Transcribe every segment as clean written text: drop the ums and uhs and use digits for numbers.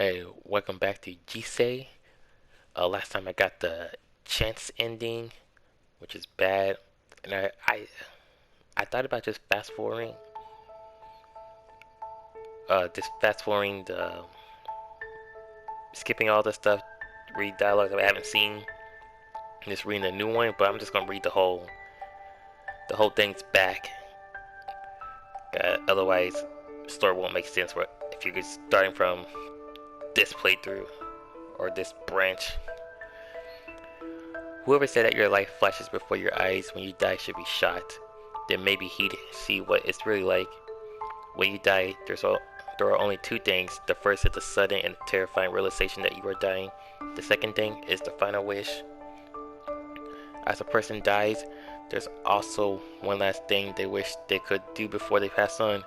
Hey, welcome back to Jisei. Last time I got the chance ending, which is bad, and I thought about just fast forwarding skipping all the stuff, read dialogue that I haven't seen, and just reading the new one. But I'm just gonna read the whole thing's back. Otherwise, the story won't make sense. If you're starting from this playthrough or this branch. Whoever said that your life flashes before your eyes when you die should be shot. Then maybe he'd see what it's really like. When you die, there are only two things. The first is the sudden and terrifying realization that you are dying. The second thing is the final wish. As a person dies, there's also one last thing they wish they could do before they pass on.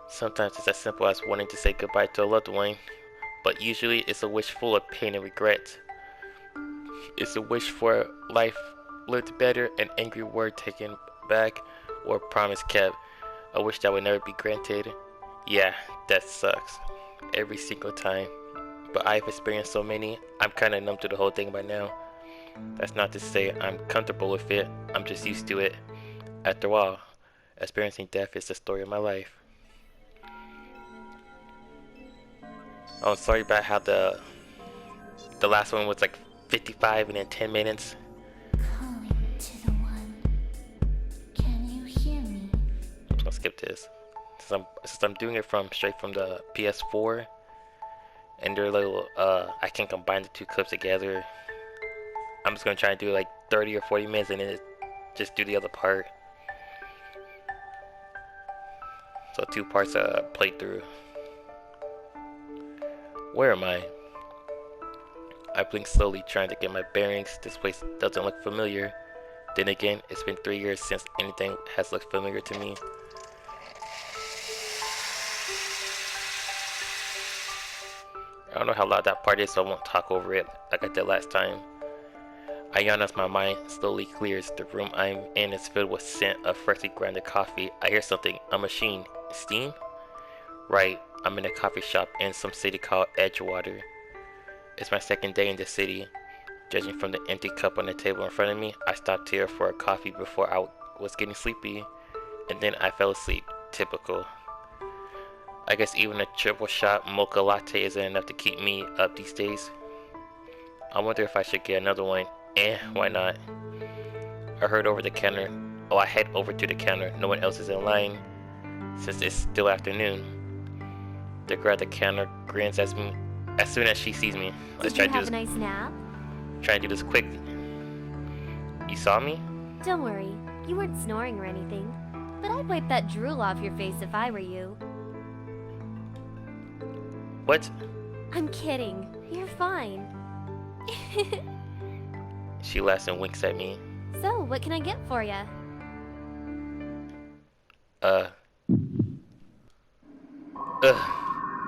Sometimes it's as simple as wanting to say goodbye to a loved one, but usually it's a wish full of pain and regret. It's a wish for life lived better, an angry word taken back, or a promise kept. A wish that would never be granted. Yeah, that sucks. Every single time. But I've experienced so many, I'm kinda numb to the whole thing by now. That's not to say I'm comfortable with it, I'm just used to it. After all, experiencing death is the story of my life. Oh, sorry about how the last one was like 55 and then 10 minutes. Calling to the one. Can you hear me? I'm just gonna skip this. Since I'm doing it straight from the PS4, and they're little, I can combine the two clips together. I'm just gonna try and do like 30 or 40 minutes and then just do the other part. So 2 parts playthrough. Where am I? I blink slowly, trying to get my bearings. This place doesn't look familiar. Then again, it's been 3 years since anything has looked familiar to me. I don't know how loud that part is, so I won't talk over it like I did last time. I yawn as my mind slowly clears. The room I'm in is filled with scent of freshly grinded coffee. I hear something. A machine. Steam? Right, I'm in a coffee shop in some city called Edgewater. It's my second day in the city. Judging from the empty cup on the table in front of me, I stopped here for a coffee before I was getting sleepy, and then I fell asleep. Typical. I guess even a triple shot mocha latte isn't enough to keep me up these days. I wonder if I should get another one. Why not? I head over to the counter. No one else is in line, since it's still afternoon. The girl at the counter grins at me as soon as she sees me. Let's Did try you to do have a this. nice nap? Try and do this quick. You saw me? Don't worry, you weren't snoring or anything. But I'd wipe that drool off your face if I were you. What? I'm kidding. You're fine. She laughs and winks at me. So, what can I get for you? Uh. Ugh.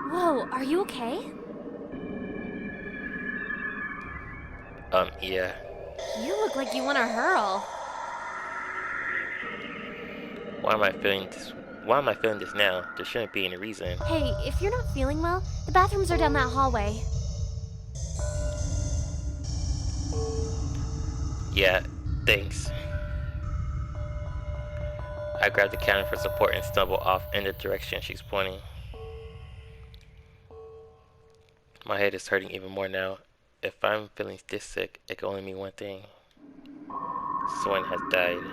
Whoa, are you okay? Yeah. You look like you want to hurl. Why am I feeling this? Why am I feeling this now? There shouldn't be any reason. Hey, if you're not feeling well, the bathrooms are down that hallway. Yeah, thanks. I grab the counter for support and stumble off in the direction she's pointing. My head is hurting even more now. If I'm feeling this sick, it can only mean one thing. Someone has died.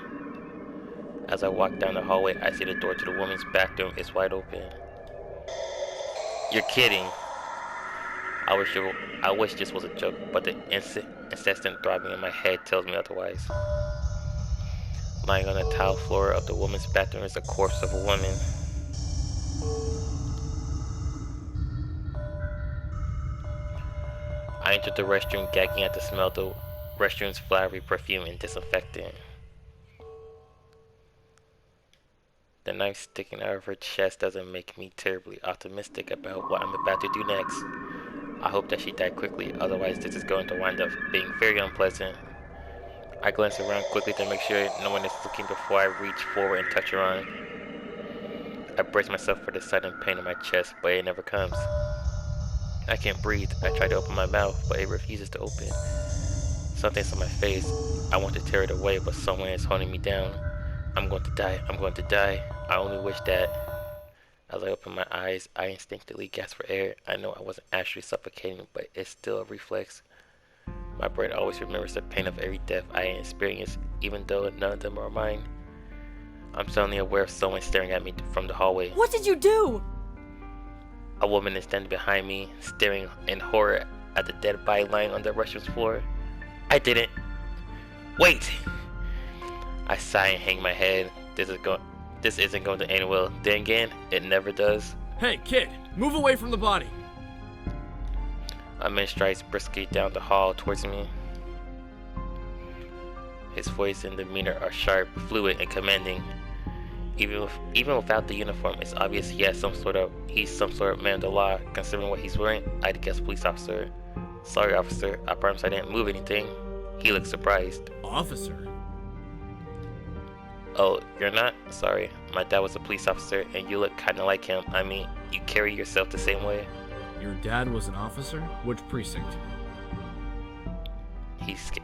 As I walk down the hallway, I see the door to the woman's bathroom is wide open. You're kidding. I wish this was a joke, but the incessant throbbing in my head tells me otherwise. Lying on the tile floor of the woman's bathroom is the corpse of a woman. I entered the restroom, gagging at the smell of the restroom's flowery perfume and disinfectant. The knife sticking out of her chest doesn't make me terribly optimistic about what I'm about to do next. I hope that she died quickly, otherwise this is going to wind up being very unpleasant. I glance around quickly to make sure no one is looking before I reach forward and touch her arm. I brace myself for the sudden pain in my chest, but it never comes. I can't breathe. I try to open my mouth, but it refuses to open. Something's on my face. I want to tear it away, but someone is holding me down. I'm going to die. I'm going to die. I only wish that. As I open my eyes, I instinctively gasp for air. I know I wasn't actually suffocating, but it's still a reflex. My brain always remembers the pain of every death I experienced, even though none of them are mine. I'm suddenly aware of someone staring at me from the hallway. What did you do? A woman is standing behind me, staring in horror at the dead body lying on the restroom's floor. I didn't. Wait! I sigh and hang my head. This isn't going to end well. Then again, it never does. Hey, kid, move away from the body. A man strides briskly down the hall towards me. His voice and demeanor are sharp, fluid, and commanding. Even without the uniform, it's obvious he's some sort of man of the law. Considering what he's wearing, I'd guess police officer. Sorry, officer. I promise I didn't move anything. He looks surprised. Officer? Oh, you're not? Sorry. My dad was a police officer, and you look kinda like him. I mean, you carry yourself the same way. Your dad was an officer? Which precinct?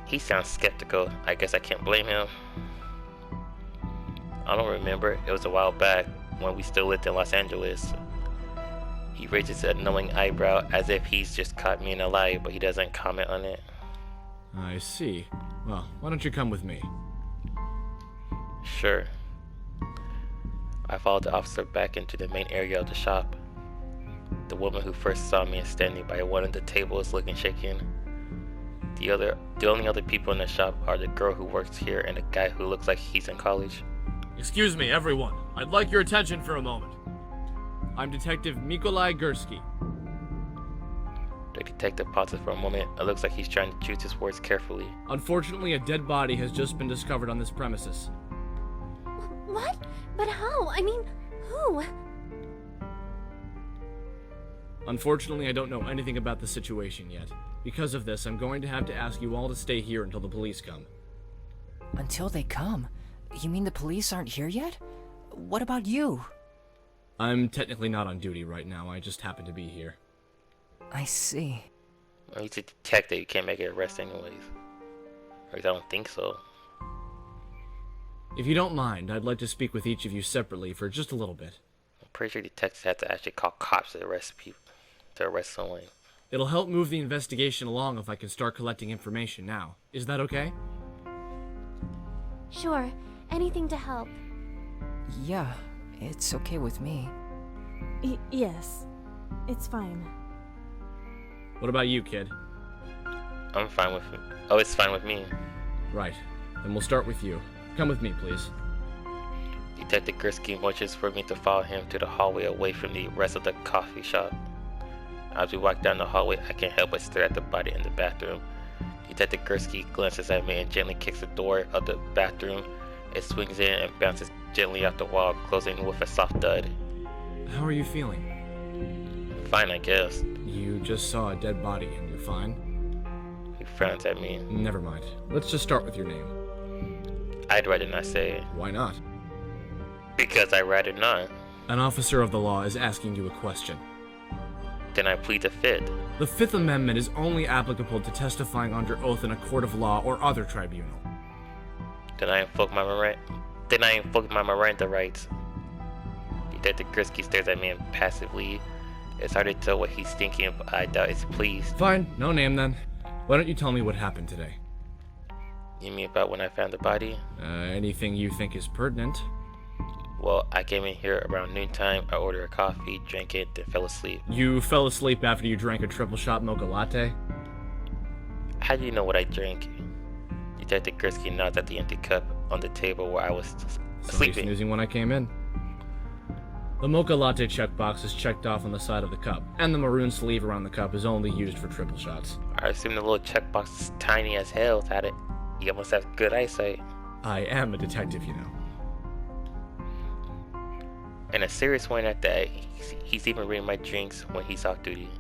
He sounds skeptical. I guess I can't blame him. I don't remember. It was a while back when we still lived in Los Angeles. He raises a knowing eyebrow as if he's just caught me in a lie, but he doesn't comment on it. I see. Well, why don't you come with me? Sure. I followed the officer back into the main area of the shop. The woman who first saw me is standing by one of the tables looking shaken. The only other people in the shop are the girl who works here and a guy who looks like he's in college. Excuse me, everyone. I'd like your attention for a moment. I'm Detective Mikolai Gursky. The detective pauses for a moment. It looks like he's trying to choose his words carefully. Unfortunately, a dead body has just been discovered on this premises. What? But how? I mean, who? Unfortunately, I don't know anything about the situation yet. Because of this, I'm going to have to ask you all to stay here until the police come. Until they come? You mean the police aren't here yet? What about you? I'm technically not on duty right now, I just happen to be here. I see. Well, he's a detective. You can't make an arrest anyways. Or I don't think so. If you don't mind, I'd like to speak with each of you separately for just a little bit. I'm pretty sure detectives have to actually call cops to arrest people, to arrest someone. It'll help move the investigation along if I can start collecting information now. Is that okay? Sure. Anything to help. Yeah, it's okay with me. Yes, it's fine. What about you, kid? I'm fine with it. Oh, it's fine with me. Right. Then we'll start with you. Come with me, please. Detective Gursky motions for me to follow him to the hallway away from the rest of the coffee shop. As we walk down the hallway, I can't help but stare at the body in the bathroom. Detective Gursky glances at me and gently kicks the door of the bathroom. It swings in and bounces gently off the wall, closing with a soft thud. How are you feeling? Fine, I guess. You just saw a dead body and you're fine? He frowns at me. Never mind. Let's just start with your name. I'd rather not say it. Why not? Because I'd rather not. An officer of the law is asking you a question. Then I plead the fifth. The Fifth Amendment is only applicable to testifying under oath in a court of law or other tribunal. Then I invoke my Miranda rights. Detective Gursky stares at me impassively. It's hard to tell what he's thinking, but I doubt it's pleased. Fine, no name then. Why don't you tell me what happened today? You mean about when I found the body? Anything you think is pertinent. Well, I came in here around noontime. I ordered a coffee, drank it, then fell asleep. You fell asleep after you drank a triple shot mocha latte? How do you know what I drank? Detective Gursky nods at the empty cup on the table where I was Somebody sleeping. snoozing when I came in. The mocha latte checkbox is checked off on the side of the cup, and the maroon sleeve around the cup is only used for triple shots. I assume the little checkbox is tiny as hell. You must have good eyesight. I am a detective, you know. And a serious one at that. He's even reading my drinks when he's off duty.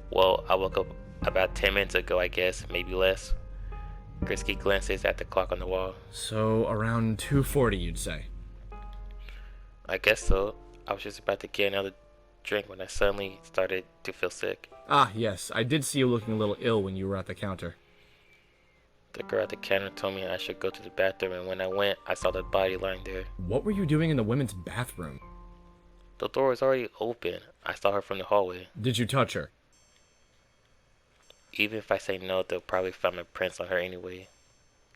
Well, I woke up about 10 minutes ago, I guess, maybe less. Gursky glances at the clock on the wall. So, around 2:40, you'd say? I guess so. I was just about to get another drink when I suddenly started to feel sick. Ah, yes, I did see you looking a little ill when you were at the counter. The girl at the counter told me I should go to the bathroom, and when I went, I saw the body lying there. What were you doing in the women's bathroom? The door was already open. I saw her from the hallway. Did you touch her? Even if I say no, they'll probably find my prints on her anyway.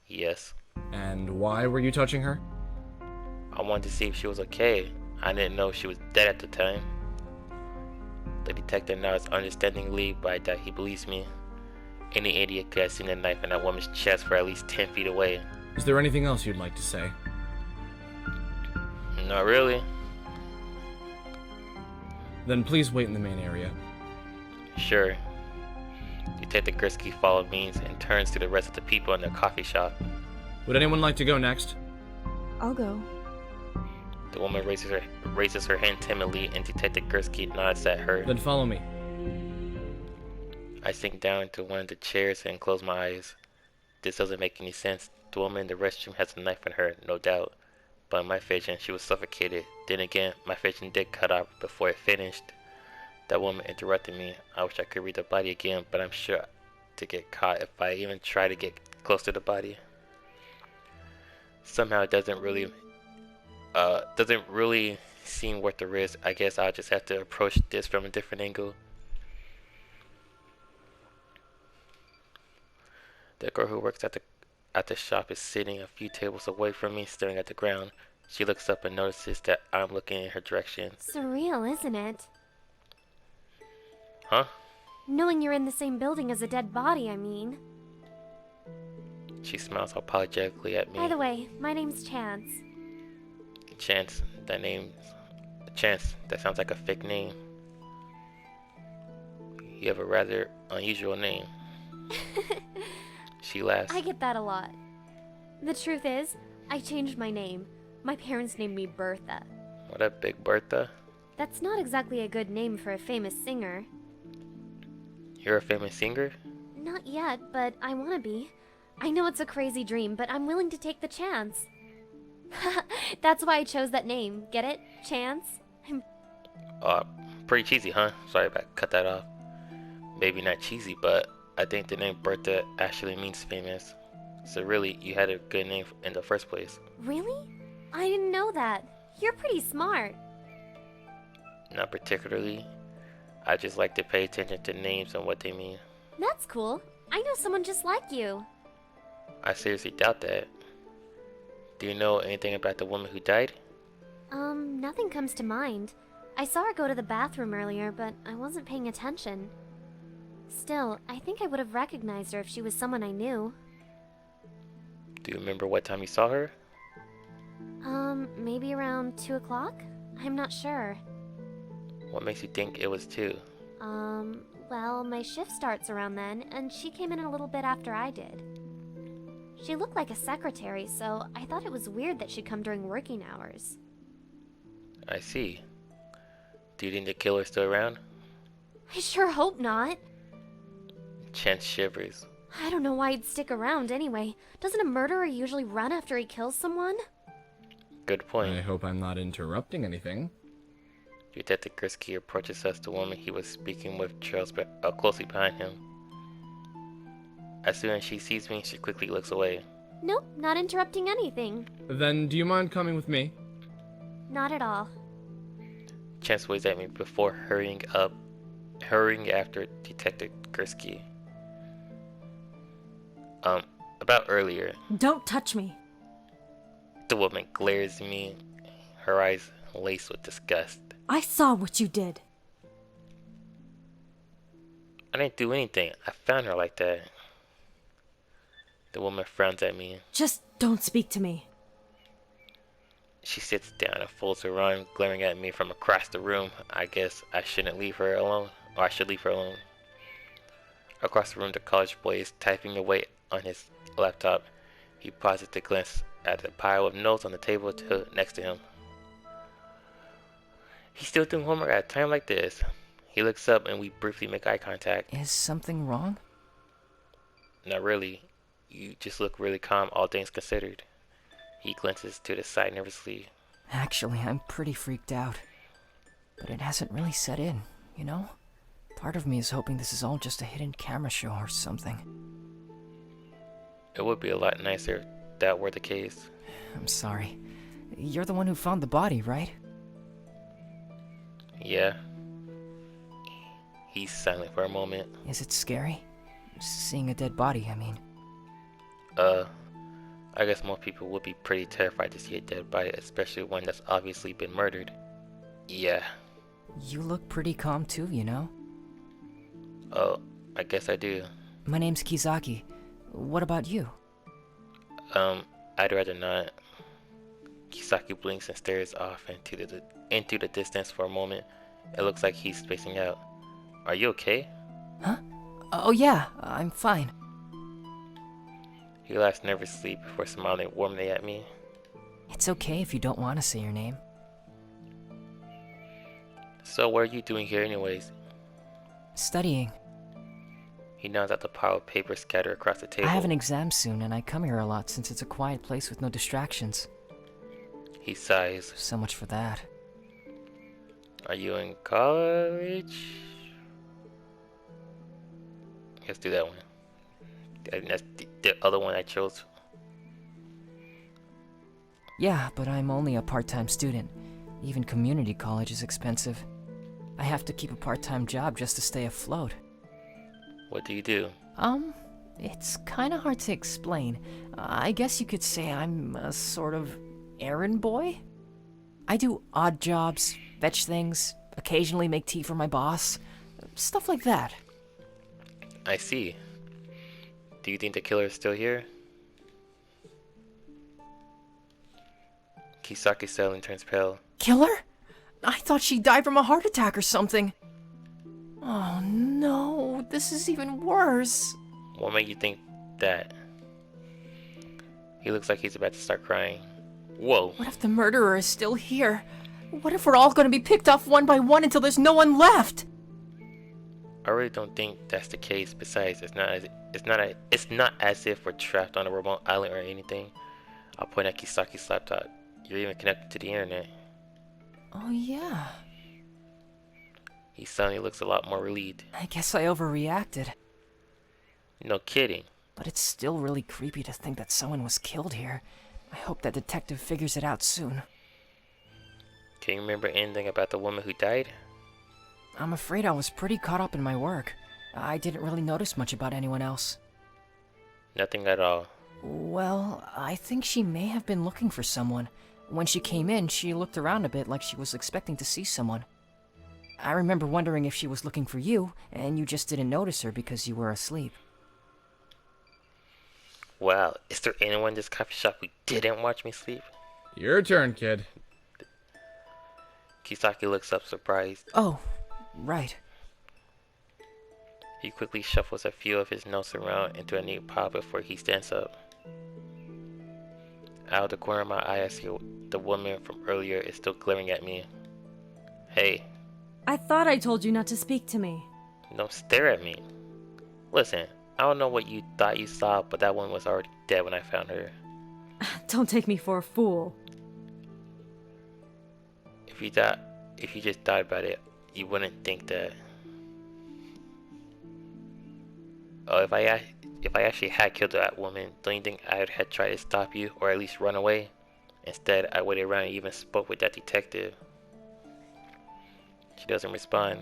Yes. And why were you touching her? I wanted to see if she was okay. I didn't know she was dead at the time. The detective nods understandingly, but I doubt he believes me. Any idiot could have seen a knife in that woman's chest for at least 10 feet away. Is there anything else you'd like to say? Not really. Then please wait in the main area. Sure. Detective Gursky followed me and turns to the rest of the people in the coffee shop. Would anyone like to go next? I'll go. The woman raises her hand timidly, and Detective Gursky nods at her. Then follow me. I sink down into one of the chairs and close my eyes. This doesn't make any sense. The woman in the restroom has a knife in her, no doubt. But in my vision, she was suffocated. Then again, my vision did cut off before it finished. That woman interrupted me. I wish I could read the body again, but I'm sure to get caught if I even try to get close to the body. Somehow it doesn't really seem worth the risk. I guess I'll just have to approach this from a different angle. The girl who works at the shop is sitting a few tables away from me, staring at the ground. She looks up and notices that I'm looking in her direction. Surreal, isn't it? Huh? Knowing you're in the same building as a dead body, I mean. She smiles apologetically at me. By the way, my name's Chance. Chance, Chance, that sounds like a fake name. You have a rather unusual name. She laughs. I get that a lot. The truth is, I changed my name. My parents named me Bertha. What up, Big Bertha? That's not exactly a good name for a famous singer. You're a famous singer? Not yet, but I want to be. I know it's a crazy dream, but I'm willing to take the chance. That's why I chose that name. Get it? Chance? Pretty cheesy, huh? Sorry if I cut that off. Maybe not cheesy, but I think the name Bertha actually means famous. So really, you had a good name in the first place. Really? I didn't know that. You're pretty smart. Not particularly. I just like to pay attention to names and what they mean. That's cool. I know someone just like you. I seriously doubt that. Do you know anything about the woman who died? Nothing comes to mind. I saw her go to the bathroom earlier, but I wasn't paying attention. Still, I think I would have recognized her if she was someone I knew. Do you remember what time you saw her? Maybe around 2 o'clock? I'm not sure. What makes you think it was 2? Well, my shift starts around then, and she came in a little bit after I did. She looked like a secretary, so I thought it was weird that she'd come during working hours. I see. Do you think the killer's still around? I sure hope not. Chance shivers. I don't know why he'd stick around anyway. Doesn't a murderer usually run after he kills someone? Good point. I hope I'm not interrupting anything. Detective Gursky approaches us. The woman he was speaking with trails closely behind him. As soon as she sees me, she quickly looks away. Nope, not interrupting anything. Then do you mind coming with me? Not at all. Chance waves at me before hurrying after Detective Gursky. About earlier. Don't touch me. The woman glares at me, her eyes laced with disgust. I saw what you did. I didn't do anything. I found her like that. The woman frowns at me. Just don't speak to me. She sits down and folds her arm, glaring at me from across the room. I guess I shouldn't leave her alone, or I should leave her alone. Across the room, the college boy is typing away on his laptop. He pauses to glance at the pile of notes on the table next to him. He's still doing homework at a time like this. He looks up and we briefly make eye contact. Is something wrong? Not really. You just look really calm, all things considered. He glances to the side nervously. Actually, I'm pretty freaked out. but it hasn't really set in, you know? Part of me is hoping this is all just a hidden camera show or something. It would be a lot nicer if that were the case. I'm sorry. You're the one who found the body, right? Yeah. He's silent for a moment. Is it scary? Seeing a dead body, I mean. I guess most people would be pretty terrified to see a dead body, especially one that's obviously been murdered. Yeah. You look pretty calm too, you know? Oh, I guess I do. My name's Kizaki. What about you? I'd rather not. Kisaki blinks and stares off into the distance for a moment. It looks like he's spacing out. Are you okay? Huh? Oh yeah, I'm fine. He laughs nervously before smiling warmly at me. It's okay if you don't want to say your name. So what are you doing here anyways? Studying. He nods at the pile of papers scattered across the table. I have an exam soon, and I come here a lot since it's a quiet place with no distractions. He sighs. So much for that. Are you in college? Let's do that one. That's the other one I chose. Yeah, but I'm only a part-time student. Even community college is expensive. I have to keep a part-time job just to stay afloat. What do you do? It's kinda hard to explain. I guess you could say I'm a sort of errand boy? I do odd jobs, fetch things, occasionally make tea for my boss. Stuff like that. I see. Do you think the killer is still here? Kisaki's suddenly turns pale. Killer? I thought she died from a heart attack or something. Oh no, this is even worse. What made you think that? He looks like he's about to start crying. Whoa. What if the murderer is still here? What if we're all gonna be picked off one by one until there's no one left? I really don't think that's the case. Besides, it's not as if we're trapped on a remote island or anything. I'll point at Kisaki's laptop. You're even connected to the internet. Oh yeah. He suddenly looks a lot more relieved. I guess I overreacted. No kidding. But it's still really creepy to think that someone was killed here. I hope that detective figures it out soon. Can you remember anything about the woman who died? I'm afraid I was pretty caught up in my work. I didn't really notice much about anyone else. Nothing at all. Well, I think she may have been looking for someone. When she came in, she looked around a bit like she was expecting to see someone. I remember wondering if she was looking for you, and you just didn't notice her because you were asleep. Wow, is there anyone in this coffee shop who didn't watch me sleep? Your turn, kid. Kisaki looks up surprised. Oh, right. He quickly shuffles a few of his notes around into a neat pile before he stands up. Out of the corner of my eye, I see the woman from earlier is still glaring at me. Hey. I thought I told you not to speak to me. Don't stare at me. Listen, I don't know what you thought you saw, but that one was already dead when I found her. Don't take me for a fool. If you just thought about it, you wouldn't think that. Oh, if I actually had killed that woman, don't you think I would have tried to stop you, or at least run away? Instead, I waited around and even spoke with that detective. She doesn't respond.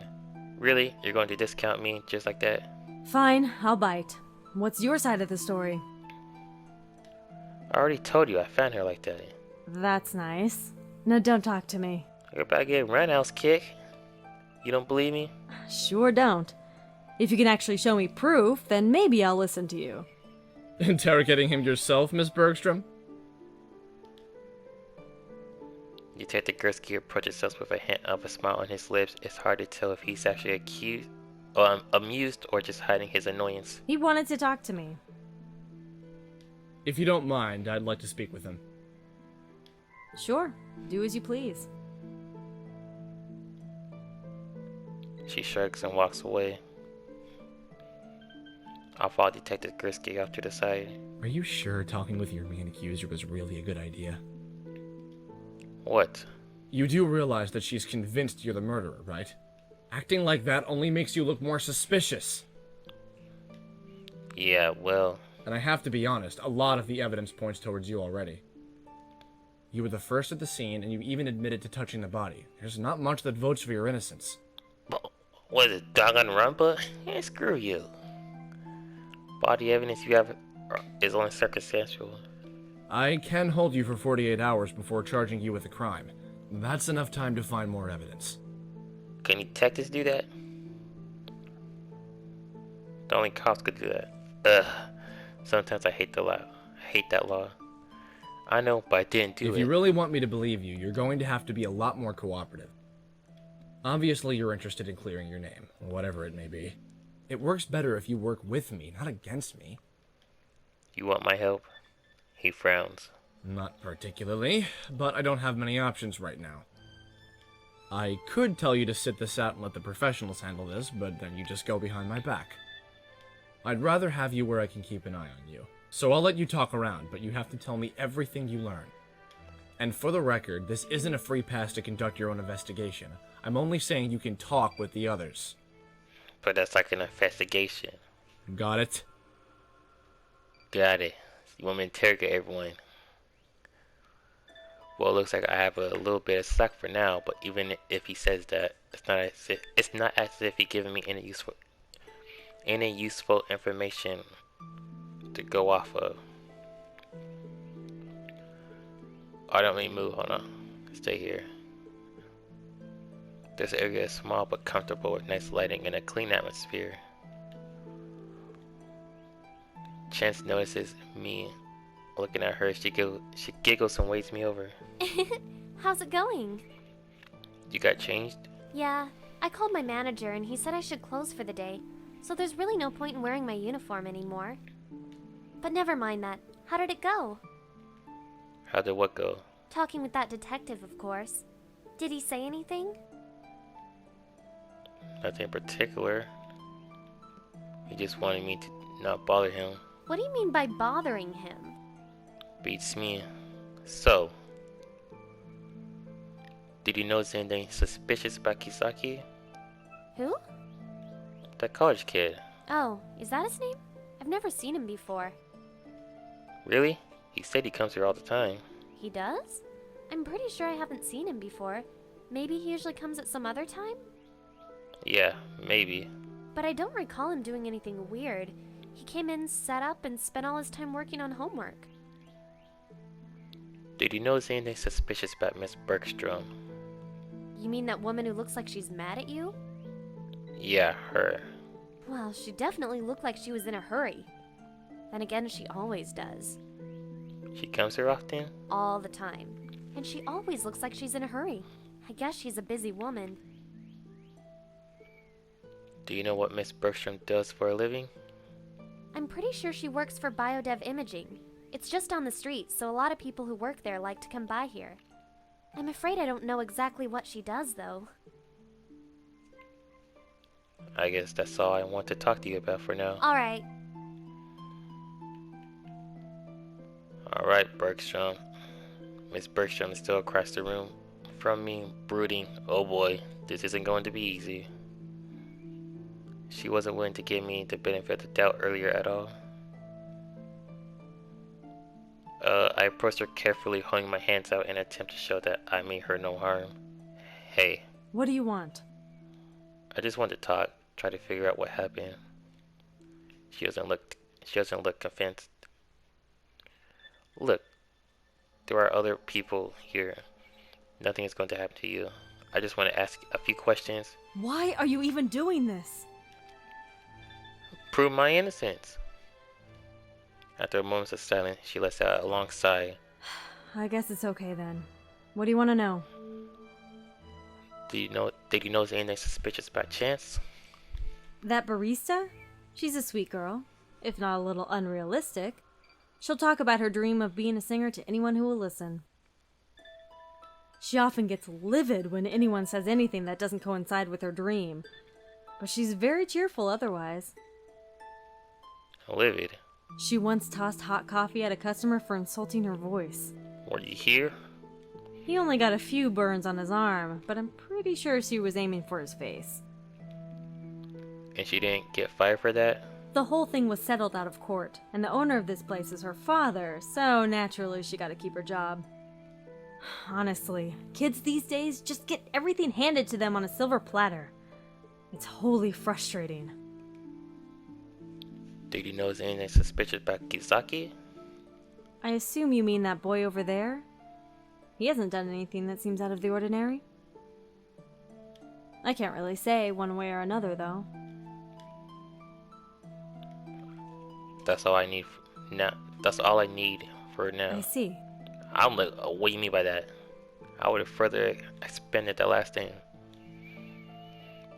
Really? You're going to discount me just like that? Fine, I'll bite. What's your side of the story? I already told you I found her like that. That's nice. Now don't talk to me. You're about to get Runhouse kick. You don't believe me? Sure don't. If you can actually show me proof, then maybe I'll listen to you. Interrogating him yourself, Miss Bergstrom? Detective Gursky approaches us with a hint of a smile on his lips. It's hard to tell if he's actually amused or just hiding his annoyance. He wanted to talk to me. If you don't mind, I'd like to speak with him. Sure, do as you please. She shrugs and walks away. I'll follow Detective Gursky off to the side. Are you sure talking with your main accuser was really a good idea? What? You do realize that she's convinced you're the murderer, right? Acting like that only makes you look more suspicious. Yeah, well, And I have to be honest, a lot of the evidence points towards you already. You were the first at the scene, and you even admitted to touching the body. There's not much that votes for your innocence. what is it, dog on run, but yeah, screw you. Body evidence you have is only circumstantial. I can hold you for 48 hours before charging you with a crime. That's enough time to find more evidence. Can detectives do that? The only cops could do that. Ugh. Sometimes I hate the law. I hate that law. I know, but I didn't do it. If you really want me to believe you, you're going to have to be a lot more cooperative. Obviously, you're interested in clearing your name, whatever it may be. It works better if you work with me, not against me. You want my help? He frowns. Not particularly, but I don't have many options right now. I could tell you to sit this out and let the professionals handle this, but then you just go behind my back. I'd rather have you where I can keep an eye on you. So I'll let you talk around, but you have to tell me everything you learn. And for the record, this isn't a free pass to conduct your own investigation. I'm only saying you can talk with the others. But that's like an investigation. Got it? Got it. You want me to interrogate everyone? Well, it looks like I have a little bit of slack for now, but even if he says that, it's not as if he's giving me any useful information to go off of. I don't mean move, hold on. Stay here. This area is small but comfortable with nice lighting and a clean atmosphere. Chance notices me looking at her. She giggles and waves me over. How's it going? You got changed? Yeah, I called my manager and he said I should close for the day, so there's really no point in wearing my uniform anymore. But never mind that. How did it go? How did what go? Talking with that detective, of course. Did he say anything? Nothing in particular. He just wanted me to not bother him. What do you mean by bothering him? Beats me. So, did you notice anything suspicious about Kisaki? Who? That college kid. Oh, is that his name? I've never seen him before. Really? He said he comes here all the time. He does? I'm pretty sure I haven't seen him before. Maybe he usually comes at some other time? Yeah, maybe. But I don't recall him doing anything weird. He came in, set up, and spent all his time working on homework. Did you notice anything suspicious about Miss Bergstrom? You mean that woman who looks like she's mad at you? Yeah, her. Well, she definitely looked like she was in a hurry. Then again, she always does. She comes here often? All the time. And she always looks like she's in a hurry. I guess she's a busy woman. Do you know what Miss Bergstrom does for a living? I'm pretty sure she works for Biodev Imaging. It's just on the street, so a lot of people who work there like to come by here. I'm afraid I don't know exactly what she does, though. I guess that's all I want to talk to you about for now. Alright. Alright, Bergstrom. Miss Bergstrom is still across the room from me, brooding. Oh boy, this isn't going to be easy. She wasn't willing to give me the benefit of the doubt earlier at all. I approached her carefully, holding my hands out in an attempt to show that I mean her no harm. Hey. What do you want? I just want to talk, try to figure out what happened. She doesn't look convinced. Look, there are other people here. Nothing is going to happen to you. I just want to ask a few questions. Why are you even doing this? Prove my innocence. After a moment of silence, she lets out a long sigh. I guess it's okay then. What do you want to know? Did you notice anything suspicious by chance? That barista? She's a sweet girl, if not a little unrealistic. She'll talk about her dream of being a singer to anyone who will listen. She often gets livid when anyone says anything that doesn't coincide with her dream, but she's very cheerful otherwise. Livid? She once tossed hot coffee at a customer for insulting her voice. Were you here? He only got a few burns on his arm, but I'm pretty sure she was aiming for his face. And she didn't get fired for that? The whole thing was settled out of court, and the owner of this place is her father, so naturally she got to keep her job. Honestly, kids these days just get everything handed to them on a silver platter. It's wholly frustrating. Did you notice anything suspicious about Kisaki? I assume you mean that boy over there? He hasn't done anything that seems out of the ordinary. I can't really say one way or another, though. That's all I need now. That's all I need for now. I see. I'm like, what do you mean by that? I would have further expanded that last thing.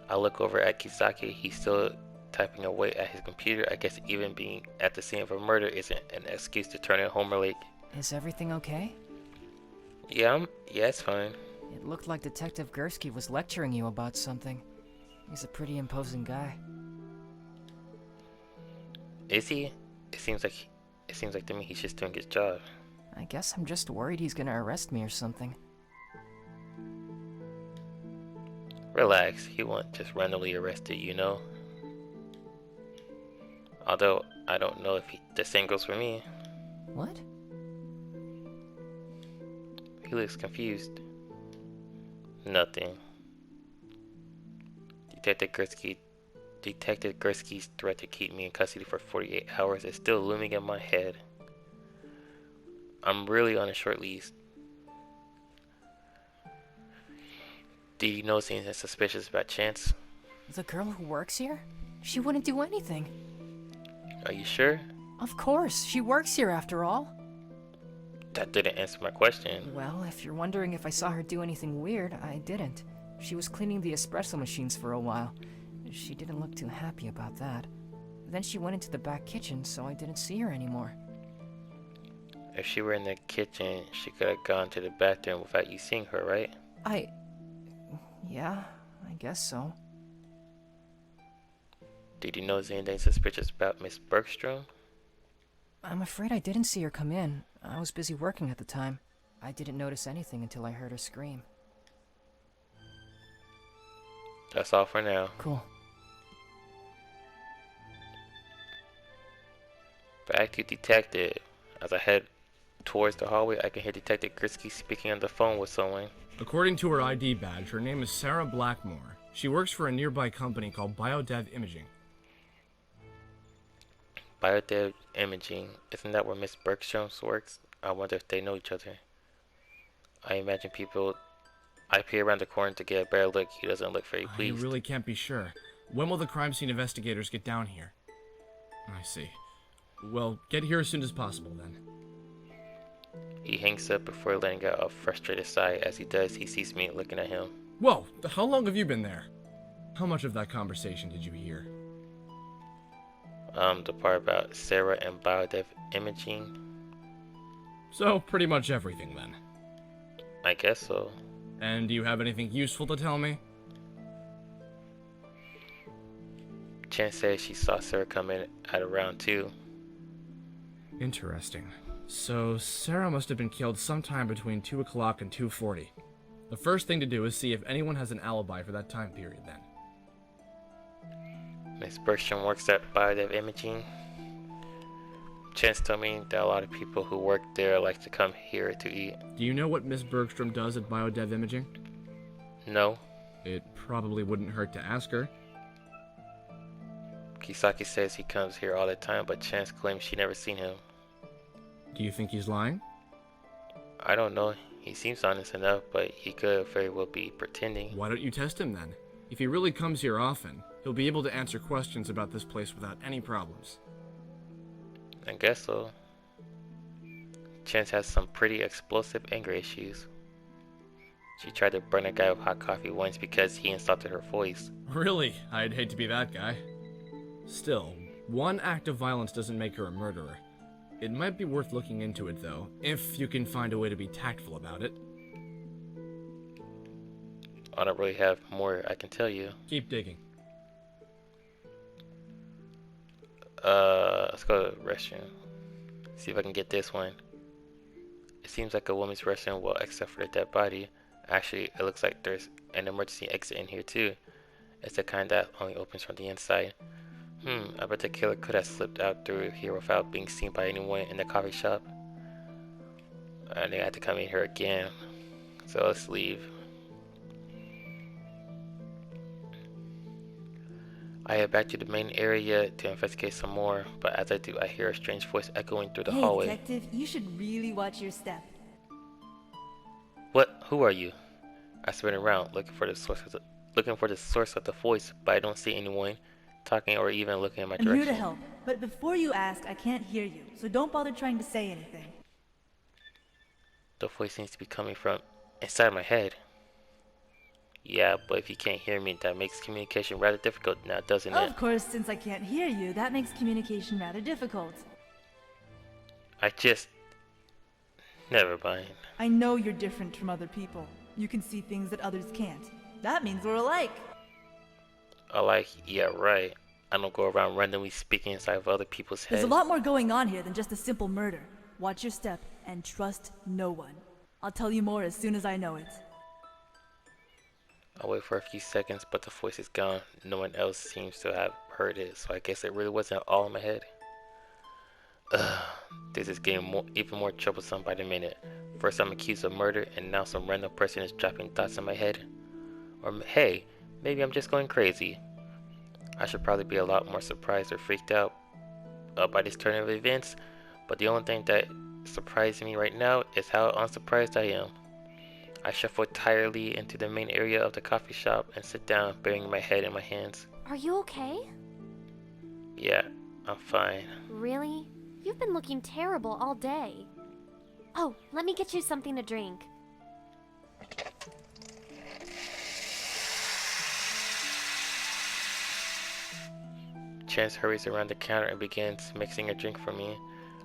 I look over at Kisaki. He's still typing away at his computer. I guess even being at the scene of a murder isn't an excuse to turn it home early. Is everything okay? Yeah, it's fine. It looked like Detective Gursky was lecturing you about something. He's a pretty imposing guy. Is he? It seems like to me he's just doing his job. I guess I'm just worried he's gonna arrest me or something. Relax, he won't just randomly arrest you, you know? Although, I don't know if the same goes for me. What? He looks confused. Nothing. Detective Gursky's threat to keep me in custody for 48 hours is still looming in my head. I'm really on a short lease. Did you notice anything suspicious about Chance? The girl who works here? She wouldn't do anything. Are you sure? Of course, she works here after all. That didn't answer my question. Well, if you're wondering if I saw her do anything weird, I didn't. She was cleaning the espresso machines for a while. She didn't look too happy about that. Then she went into the back kitchen, so I didn't see her anymore. If she were in the kitchen, she could have gone to the bathroom without you seeing her, right? Yeah, I guess so. Did you notice anything suspicious about Miss Bergstrom? I'm afraid I didn't see her come in. I was busy working at the time. I didn't notice anything until I heard her scream. That's all for now. Cool. Back to Detective. As I head towards the hallway, I can hear Detective Gursky speaking on the phone with someone. According to her ID badge, her name is Sarah Blackmore. She works for a nearby company called Biodev Imaging. Biodev Imaging. Isn't that where Miss Bergstrom works? I wonder if they know each other. I imagine I peer around the corner to get a better look. He doesn't look very pleased. I really can't be sure. When will the crime scene investigators get down here? I see. Well, get here as soon as possible then. He hangs up before letting out a frustrated sigh. As he does, he sees me looking at him. Whoa, how long have you been there? How much of that conversation did you hear? The part about Sarah and Biodev Imaging. So, pretty much everything then. I guess so. And do you have anything useful to tell me? Chen says she saw Sarah come in at around 2. Interesting. So, Sarah must have been killed sometime between 2 o'clock and 2:40. The first thing to do is see if anyone has an alibi for that time period then. Miss Bergstrom works at Biodev Imaging. Chance told me that a lot of people who work there like to come here to eat. Do you know what Miss Bergstrom does at Biodev Imaging? No. It probably wouldn't hurt to ask her. Kisaki says he comes here all the time, but Chance claims she never seen him. Do you think he's lying? I don't know. He seems honest enough, but he could very well be pretending. Why don't you test him then? If he really comes here often, he'll be able to answer questions about this place without any problems. I guess so. Chance has some pretty explosive anger issues. She tried to burn a guy with hot coffee once because he insulted her voice. Really? I'd hate to be that guy. Still, one act of violence doesn't make her a murderer. It might be worth looking into it, though, if you can find a way to be tactful about it. I don't really have more I can tell you. Keep digging. Let's go to the restroom. See if I can get this one. It seems like a woman's restroom, well, except for the dead body. Actually, it looks like there's an emergency exit in here too. It's the kind that only opens from the inside. I bet the killer could have slipped out through here without being seen by anyone in the coffee shop. And they had to come in here again. So let's leave. I head back to the main area to investigate some more, but as I do, I hear a strange voice echoing through the Hey, hallway. detective, you should really watch your step. What? Who are you? I spin around, looking for the source of the voice, but I don't see anyone talking or even looking in my I'm direction. here to help, but before you ask, I can't hear you, so don't bother trying to say anything. The voice seems to be coming from inside my head. Yeah, but if you can't hear me, that makes communication rather difficult now, doesn't it? Of course, since I can't hear you, that makes communication rather difficult. Never mind. I know you're different from other people. You can see things that others can't. That means we're alike. Yeah, right. I don't go around randomly speaking inside of other people's heads. There's a lot more going on here than just a simple murder. Watch your step and trust no one. I'll tell you more as soon as I know it. I wait for a few seconds, but the voice is gone. No one else seems to have heard it, so I guess it really wasn't all in my head. This is getting even more troublesome by the minute. First I'm accused of murder, and now some random person is dropping thoughts in my head. Or hey, maybe I'm just going crazy. I should probably be a lot more surprised or freaked out by this turn of events, but the only thing that surprised me right now is how unsurprised I am. I shuffle tiredly into the main area of the coffee shop and sit down, burying my head in my hands. Are you okay? Yeah, I'm fine. Really? You've been looking terrible all day. Oh, let me get you something to drink. Chance hurries around the counter and begins mixing a drink for me.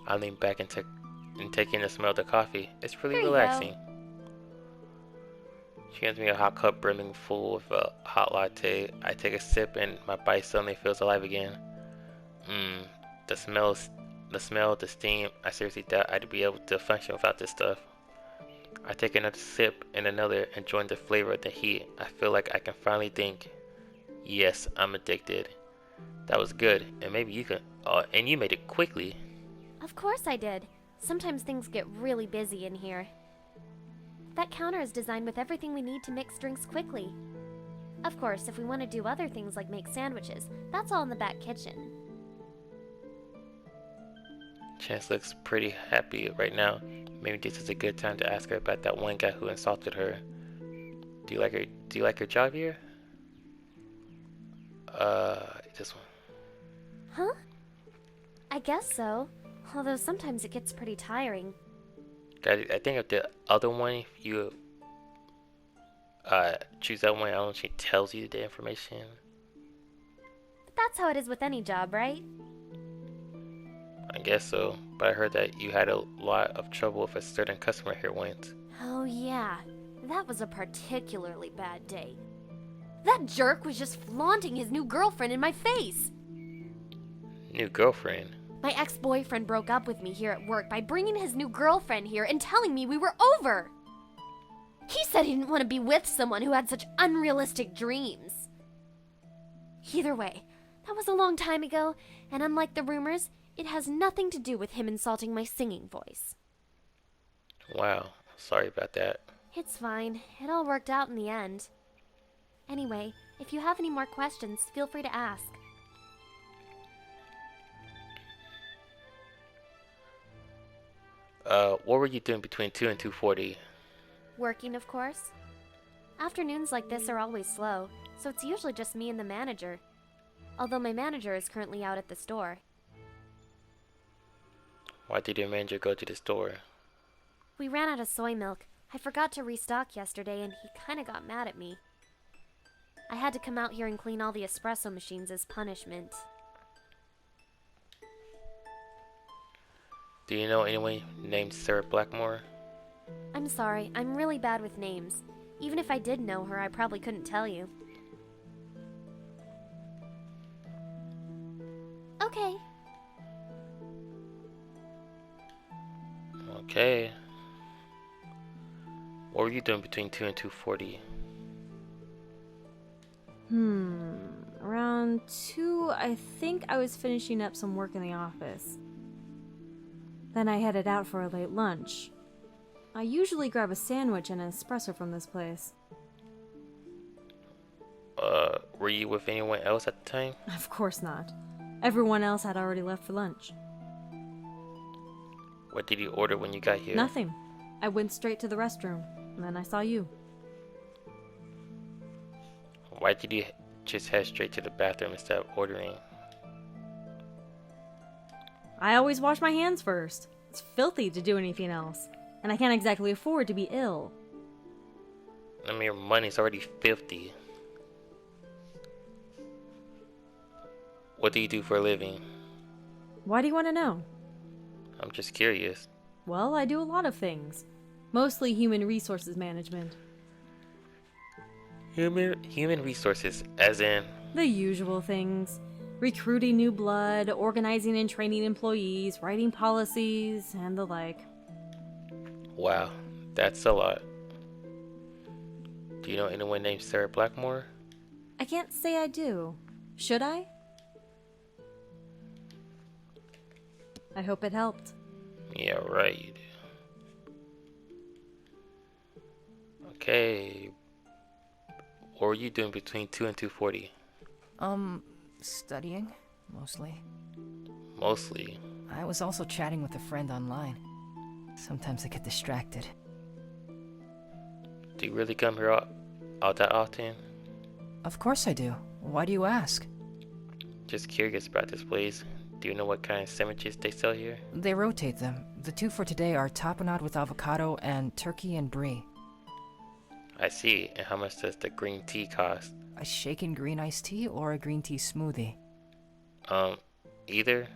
I lean back and take in the smell of the coffee. It's really Here you relaxing. She hands me a hot cup brimming full of a hot latte. I take a sip and my body suddenly feels alive again. The smell, the steam. I seriously doubt I'd be able to function without this stuff. I take another sip and another, enjoying the flavor of the heat. I feel like I can finally think. Yes, I'm addicted. That was good, and maybe you can. And you made it quickly. Of course I did. Sometimes things get really busy in here. That counter is designed with everything we need to mix drinks quickly. Of course, if we want to do other things like make sandwiches, that's all in the back kitchen. Chance looks pretty happy right now. Maybe this is a good time to ask her about that one guy who insulted her. Do you like her job here? This one. Huh? I guess so. Although sometimes it gets pretty tiring. I think if the other one, if you choose that one, I don't know if she tells you the information. But that's how it is with any job, right? I guess so, but I heard that you had a lot of trouble with a certain customer here once. Oh yeah, that was a particularly bad day. That jerk was just flaunting his new girlfriend in my face. New girlfriend? My ex-boyfriend broke up with me here at work by bringing his new girlfriend here and telling me we were over. He said he didn't want to be with someone who had such unrealistic dreams. Either way, that was a long time ago, and unlike the rumors, it has nothing to do with him insulting my singing voice. Wow, sorry about that. It's fine. It all worked out in the end. Anyway, if you have any more questions, feel free to ask. What were you doing between 2 and 2:40? Working, of course. Afternoons like this are always slow, so it's usually just me and the manager. Although my manager is currently out at the store. Why did your manager go to the store? We ran out of soy milk. I forgot to restock yesterday and he kinda got mad at me. I had to come out here and clean all the espresso machines as punishment. Do you know anyone named Sarah Blackmore? I'm sorry, I'm really bad with names. Even if I did know her, I probably couldn't tell you. Okay. Okay. What were you doing between 2 and 2:40? Around 2, I think I was finishing up some work in the office. Then I headed out for a late lunch. I usually grab a sandwich and an espresso from this place. Were you with anyone else at the time? Of course not. Everyone else had already left for lunch. What did you order when you got here? Nothing. I went straight to the restroom, and then I saw you. Why did you just head straight to the bathroom instead of ordering? I always wash my hands first. It's filthy to do anything else, and I can't exactly afford to be ill. I mean, your money's already 50. What do you do for a living? Why do you want to know? I'm just curious. Well, I do a lot of things. Mostly human resources management. Human resources, as in... The usual things. Recruiting new blood, organizing and training employees, writing policies, and the like. Wow, that's a lot. Do you know anyone named Sarah Blackmore? I can't say I do. Should I? I hope it helped. Yeah, right, you do. Okay. What were you doing between 2 and 2:40? Studying, mostly. Mostly. I was also chatting with a friend online. Sometimes I get distracted. Do you really come here out that often? Of course I do. Why do you ask? Just curious about this place. Do you know what kind of sandwiches they sell here? They rotate them. The two for today are tapenade with avocado and turkey and brie. I see. And how much does the green tea cost? A shaken green iced tea or a green tea smoothie? Either?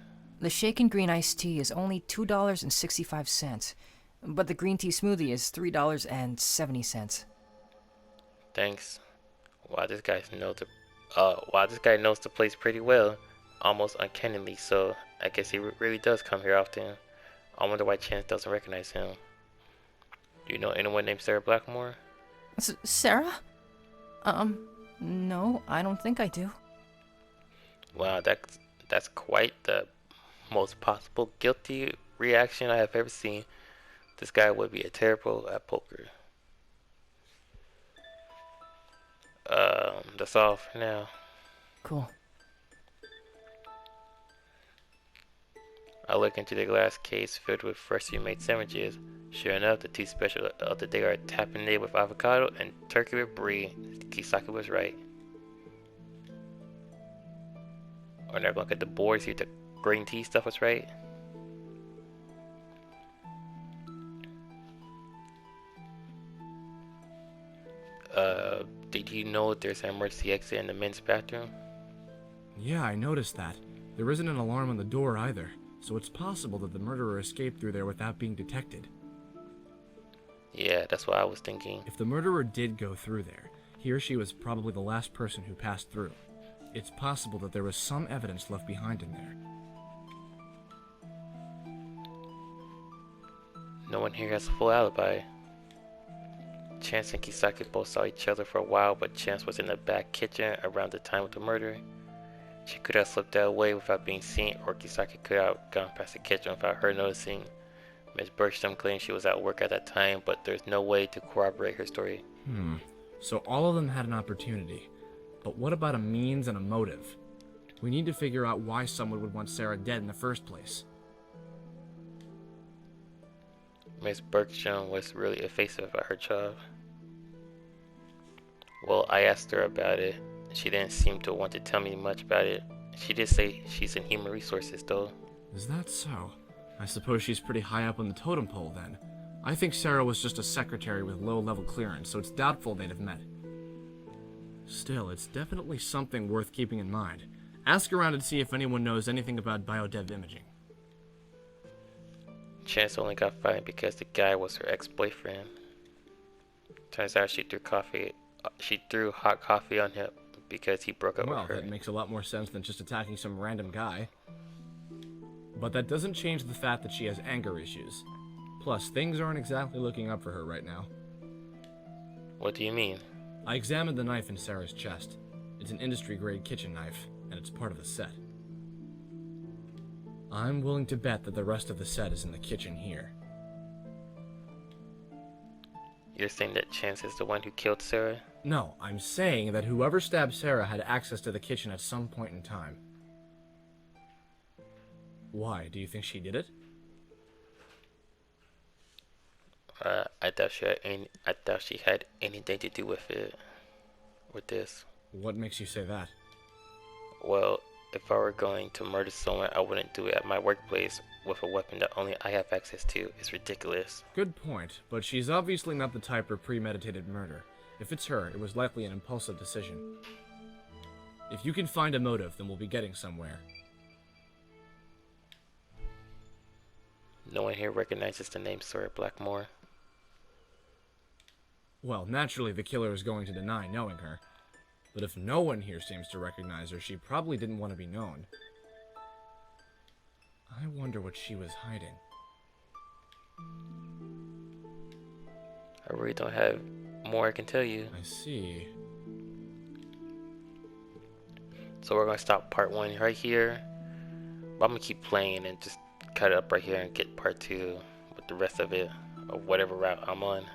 The shaken green iced tea is only $2.65, but the green tea smoothie is $3.70. Thanks. Wow, this guy knows the place pretty well. Almost uncannily, so I guess he really does come here often. I wonder why Chance doesn't recognize him. Do you know anyone named Sarah Blackmore? Sarah? No, I don't think I do. Wow, that's quite the most possible guilty reaction I have ever seen. This guy would be terrible at poker. That's all for now. Cool. I look into the glass case filled with freshly made sandwiches. Sure enough, the two special of the day are tapenade with avocado and turkey with brie. Kisaki was right. Or now look at the board, see if the green tea stuff was right. Did you know there's an emergency exit in the men's bathroom? Yeah, I noticed that. There isn't an alarm on the door either, so it's possible that the murderer escaped through there without being detected. Yeah, that's what I was thinking. If the murderer did go through there, he or she was probably the last person who passed through. It's possible that there was some evidence left behind in there. No one here has a full alibi. Chance and Kisaki both saw each other for a while, but Chance was in the back kitchen around the time of the murder. She could have slipped that away without being seen, or Kisaki could have gone past the kitchen without her noticing. Miss Bergstrom claims she was at work at that time, but there's no way to corroborate her story. So all of them had an opportunity. But what about a means and a motive? We need to figure out why someone would want Sarah dead in the first place. Miss Bergstrom was really evasive about her job. Well, I asked her about it. She didn't seem to want to tell me much about it. She did say she's in human resources, though. Is that so? I suppose she's pretty high up on the totem pole, then. I think Sarah was just a secretary with low-level clearance, so it's doubtful they'd have met. Still, it's definitely something worth keeping in mind. Ask around and see if anyone knows anything about biodev imaging. Chance only got fired because the guy was her ex-boyfriend. Turns out she threw hot coffee on him because he broke up with her. Well, that makes a lot more sense than just attacking some random guy. But that doesn't change the fact that she has anger issues. Plus, things aren't exactly looking up for her right now. What do you mean? I examined the knife in Sarah's chest. It's an industry-grade kitchen knife, and it's part of the set. I'm willing to bet that the rest of the set is in the kitchen here. You're saying that Chance is the one who killed Sarah? No, I'm saying that whoever stabbed Sarah had access to the kitchen at some point in time. Why? Do you think she did it? I doubt she had anything to do with it. With this. What makes you say that? Well, if I were going to murder someone, I wouldn't do it at my workplace with a weapon that only I have access to. It's ridiculous. Good point, but she's obviously not the type for premeditated murder. If it's her, it was likely an impulsive decision. If you can find a motive, then we'll be getting somewhere. No one here recognizes the name Sarah Blackmore. Well, naturally the killer is going to deny knowing her. But if no one here seems to recognize her, she probably didn't want to be known. I wonder what she was hiding. I really don't have more I can tell you. I see. So we're going to stop part 1 right here. But I'm going to keep playing and just cut it up right here and get part 2 with the rest of it, or whatever route I'm on.